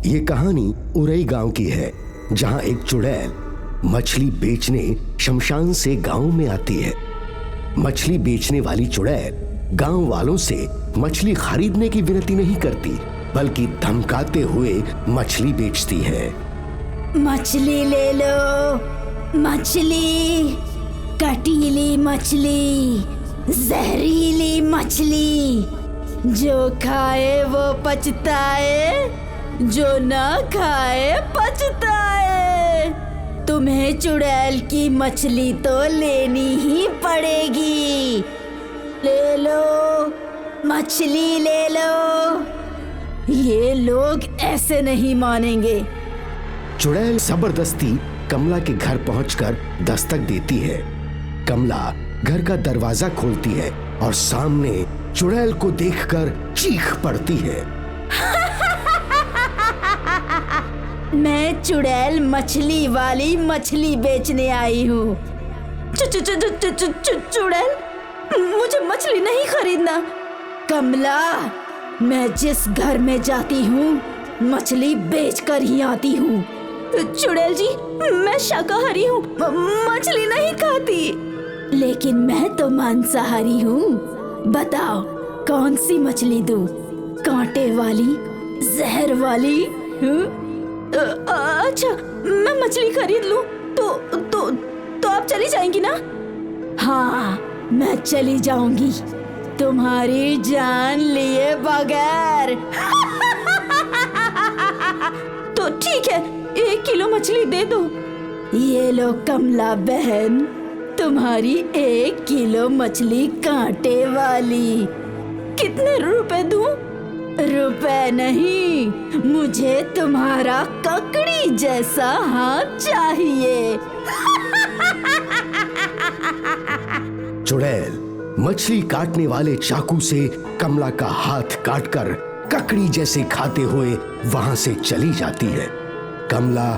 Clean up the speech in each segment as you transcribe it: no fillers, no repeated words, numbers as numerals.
ये कहानी उरई गांव की है, जहां एक चुड़ैल मछली बेचने शमशान से गांव में आती है। मछली बेचने वाली चुड़ैल गांव वालों से मछली खरीदने की विनती नहीं करती, बल्कि धमकाते हुए मछली बेचती है। मछली ले लो, मछली, कटीली मछली, जहरीली मछली, जो खाए वो पछताए, जो ना खाए पछताए। तुम्हें चुड़ैल की मछली तो लेनी ही पड़ेगी। ले लो, मछली ले लो। ये लोग ऐसे नहीं मानेंगे। चुड़ैल जबरदस्ती कमला के घर पहुंचकर दस्तक देती है। कमला घर का दरवाजा खोलती है और सामने चुड़ैल को देखकर चीख पड़ती है। मैं चुड़ैल मछली वाली मछली बेचने आई हूँ। चुड़ैल, मुझे मछली नहीं खरीदना। कमला, मैं जिस घर में जाती हूँ मछली बेचकर ही आती हूँ। चुड़ैल जी, मैं शाकाहारी हूँ, मछली नहीं खाती। लेकिन मैं तो मांसाहारी हूँ। बताओ कौन सी मछली दूँ? कांटे वाली, जहर वाली? अच्छा, मैं मछली खरीद लूँ तो आप चली जाएंगी ना? हाँ, मैं चली जाऊंगी, तुम्हारी जान लिए बगैर। तो ठीक है, 1 किलो मछली दे दो। ये लो कमला बहन, तुम्हारी 1 किलो मछली कांटे वाली। कितने रुपए दूं? रुपए नहीं, मुझे तुम्हारा ककड़ी जैसा हाथ चाहिए। चुड़ैल मछली काटने वाले चाकू से कमला का हाथ काटकर ककड़ी जैसे खाते हुए वहां से चली जाती है। कमला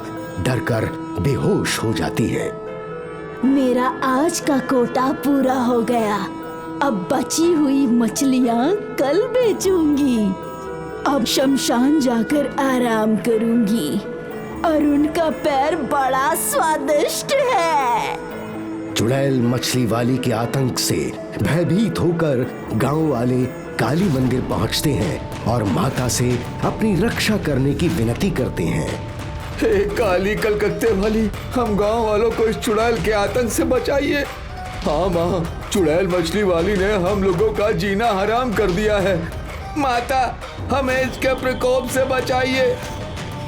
डरकर बेहोश हो जाती है। मेरा आज का कोटा पूरा हो गया। अब बची हुई मछलियां कल बेचूंगी। अब शमशान जाकर आराम करूंगी और उनका पैर बड़ा स्वादिष्ट है। चुड़ैल मछली वाली के आतंक से भयभीत होकर गांव वाले काली मंदिर पहुंचते हैं और माता से अपनी रक्षा करने की विनती करते हैं। हे काली कलकत्ते वाली, हम गांव वालों को इस चुड़ैल के आतंक से बचाइए। हाँ माँ, चुड़ैल मछली वाली ने हम लोगों का जीना हराम कर दिया है। माता, हमें इसके प्रकोप से बचाइए।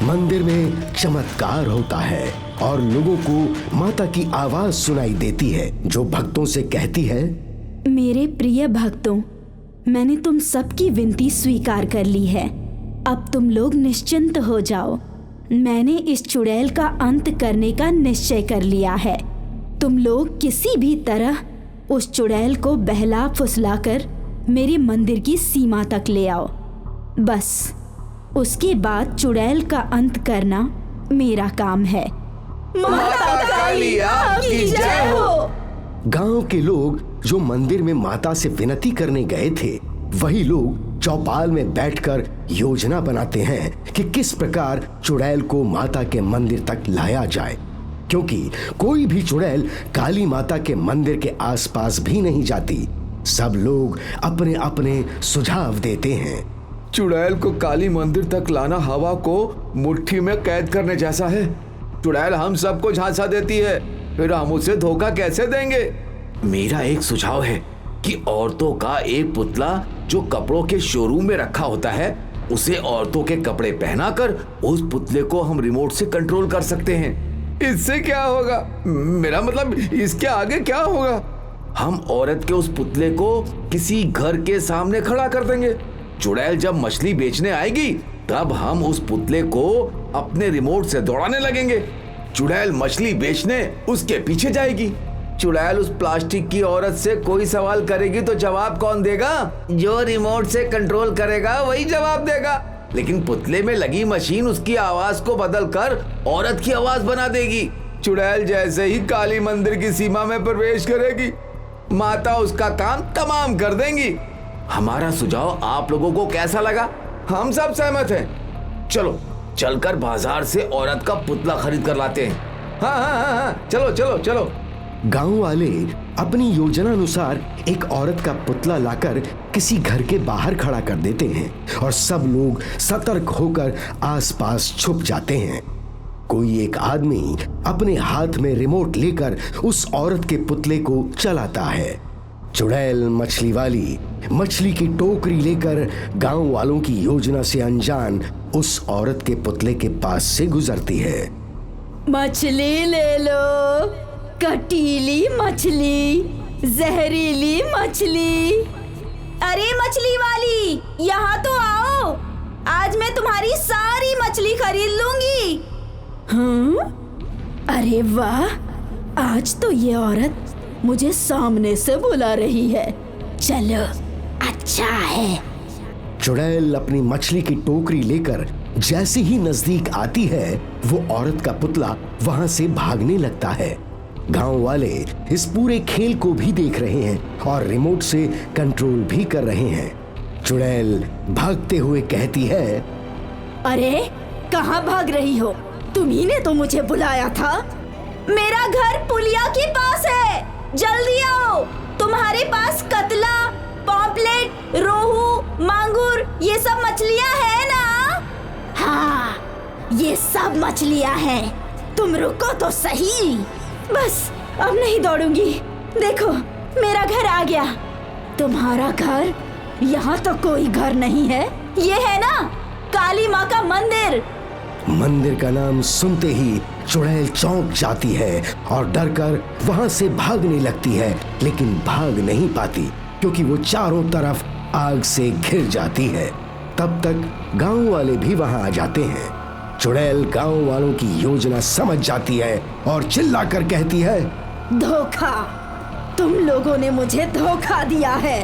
मंदिर में चमत्कार होता है और लोगों को माता की आवाज सुनाई देती है, जो भक्तों से कहती है, मेरे प्रिय भक्तों, मैंने तुम सबकी विनती स्वीकार कर ली है। अब तुम लोग निश्चिंत हो जाओ। मैंने इस चुड़ैल का अंत करने का निश्चय कर लिया है। तुम लोग किसी भी तरह उस चुड़ैल को बहला फुसलाकर मेरे मंदिर की सीमा तक ले आओ। बस उसके बाद चुड़ैल का अंत करना मेरा काम है। माता काली आपकी जय हो। गांव के लोग जो मंदिर में माता से विनती करने गए थे, वही लोग चौपाल में बैठकर योजना बनाते हैं कि किस प्रकार चुड़ैल को माता के मंदिर तक लाया जाए, क्योंकि कोई भी चुड़ैल काली माता के मंदिर के आसपास भी नहीं जाती। सब लोग अपने अपने सुझाव देते हैं। चुड़ैल को काली मंदिर तक लाना हवा को मुट्ठी में कैद करने जैसा है। चुड़ैल हम सबको झांसा देती है, फिर हम उसे धोखा कैसे देंगे? मेरा एक सुझाव है कि औरतों का एक पुतला जो कपड़ों के शोरूम में रखा होता है, उसे औरतों के कपड़े पहनाकर उस पुतले को हम रिमोट से कंट्रोल कर सकते हैं। इससे क्या होगा? मेरा मतलब इसके आगे क्या होगा? हम औरत के उस पुतले को किसी घर के सामने खड़ा कर देंगे। चुड़ैल जब मछली बेचने आएगी, तब हम उस पुतले को अपने रिमोट से दौड़ाने लगेंगे। चुड़ैल मछली बेचने उसके पीछे जाएगी। चुड़ैल उस प्लास्टिक की औरत से कोई सवाल करेगी तो जवाब कौन देगा? जो रिमोट से कंट्रोल करेगा वही जवाब देगा। लेकिन पुतले में लगी मशीन उसकी आवाज को बदलकर औरत की आवाज बना देगी। चुड़ैल जैसे ही काली मंदिर की सीमा में प्रवेश करेगी, माता उसका काम तमाम कर देंगी। हमारा सुझाव आप लोगों को कैसा लगा? हम सब सहमत हैं। चलो चलकर बाजार से औरत का पुतला खरीद कर लाते हैं। हाँ हाँ हाँ हाँ, चलो चलो चलो। गांव वाले अपनी योजना अनुसार एक औरत का पुतला लाकर किसी घर के बाहर खड़ा कर देते हैं और सब लोग सतर्क होकर आसपास छुप जाते हैं। कोई एक आदमी अपने हाथ में रिमोट लेकर उस औरत के पुतले को चलाता है। चुड़ैल मछली वाली मछली की टोकरी लेकर गांव वालों की योजना से अनजान उस औरत के पुतले के पास से गुजरती है। मछली ले लो, कटीली मछली, जहरीली मछली। अरे मछली वाली, यहाँ तो आओ, आज मैं तुम्हारी सारी मछली खरीद लूंगी। हाँ? अरे वाह, आज तो ये औरत मुझे सामने से बुला रही है। चलो, अच्छा है। चुड़ैल अपनी मछली की टोकरी लेकर जैसे ही नजदीक आती है, वो औरत का पुतला वहां से भागने लगता है। गांव वाले इस पूरे खेल को भी देख रहे हैं और रिमोट से कंट्रोल भी कर रहे हैं। चुड़ैल भागते हुए कहती है, अरे कहाँ भाग रही हो? तुम्ही ने तो मुझे बुलाया था। मेरा घर पुलिया के पास है, जल्दी आओ। तुम्हारे पास कतला, पॉम्पलेट, रोहू, मांगुर ये सब मछलियाँ हैं ना? हाँ, ये सब मछलियाँ हैं। तुम रुको तो सही। बस अब नहीं दौड़ूंगी। देखो, मेरा घर आ गया। तुम्हारा घर? यहाँ तो कोई घर नहीं है। ये है ना काली माँ का मंदिर। मंदिर का नाम सुनते ही चुड़ैल चौंक जाती है और डरकर वहां से भागने लगती है, लेकिन भाग नहीं पाती क्योंकि वो चारों तरफ आग से घिर जाती है। तब तक गांव वाले भी वहां आ जाते हैं। चुड़ैल गांव वालों की योजना समझ जाती है और चिल्लाकर कहती है, धोखा, तुम लोगों ने मुझे धोखा दिया है।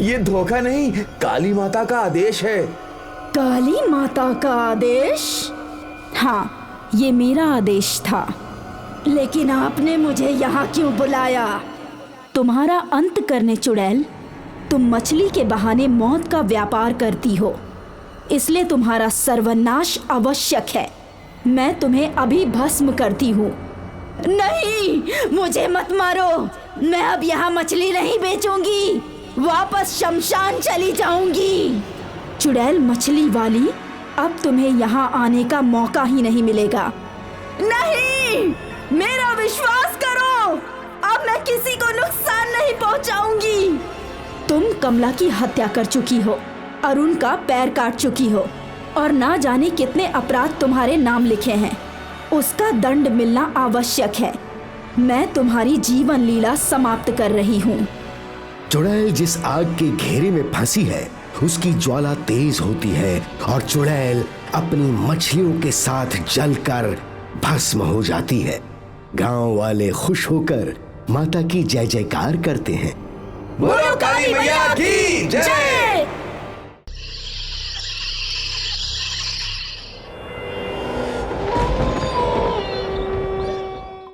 ये धोखा नहीं, काली माता का आदेश है। काली माता का आदेश? हाँ, ये मेरा आदेश था, लेकिन आपने मुझे यहाँ क्यों बुलाया? तुम्हारा अंत करने चुड़ैल, तुम मछली के बहाने मौत का व्यापार करती हो, इसलिए तुम्हारा सर्वनाश आवश्यक है। मैं तुम्हें अभी भस्म करती हूँ। नहीं, मुझे मत मारो। मैं अब यहाँ मछली नहीं बेचूंगी, वापस शमशान चली जाऊंगी। चुड़ैल मछली वाली, अब तुम्हें यहाँ आने का मौका ही नहीं मिलेगा। नहीं, मेरा विश्वास करो, अब मैं किसी को नुकसान नहीं पहुँचाऊंगी। तुम कमला की हत्या कर चुकी हो, अरुण का पैर काट चुकी हो और ना जाने कितने अपराध तुम्हारे नाम लिखे हैं। उसका दंड मिलना आवश्यक है। मैं तुम्हारी जीवन लीला समाप्त कर रही हूँ। चुड़ैल जिस आग के घेरे में फंसी है, उसकी ज्वाला तेज होती है और चुड़ैल अपनी मछलियों के साथ जलकर भस्म हो जाती है। गांव वाले खुश होकर माता की जय जयकार करते हैं। बोलो काली मैया की जय।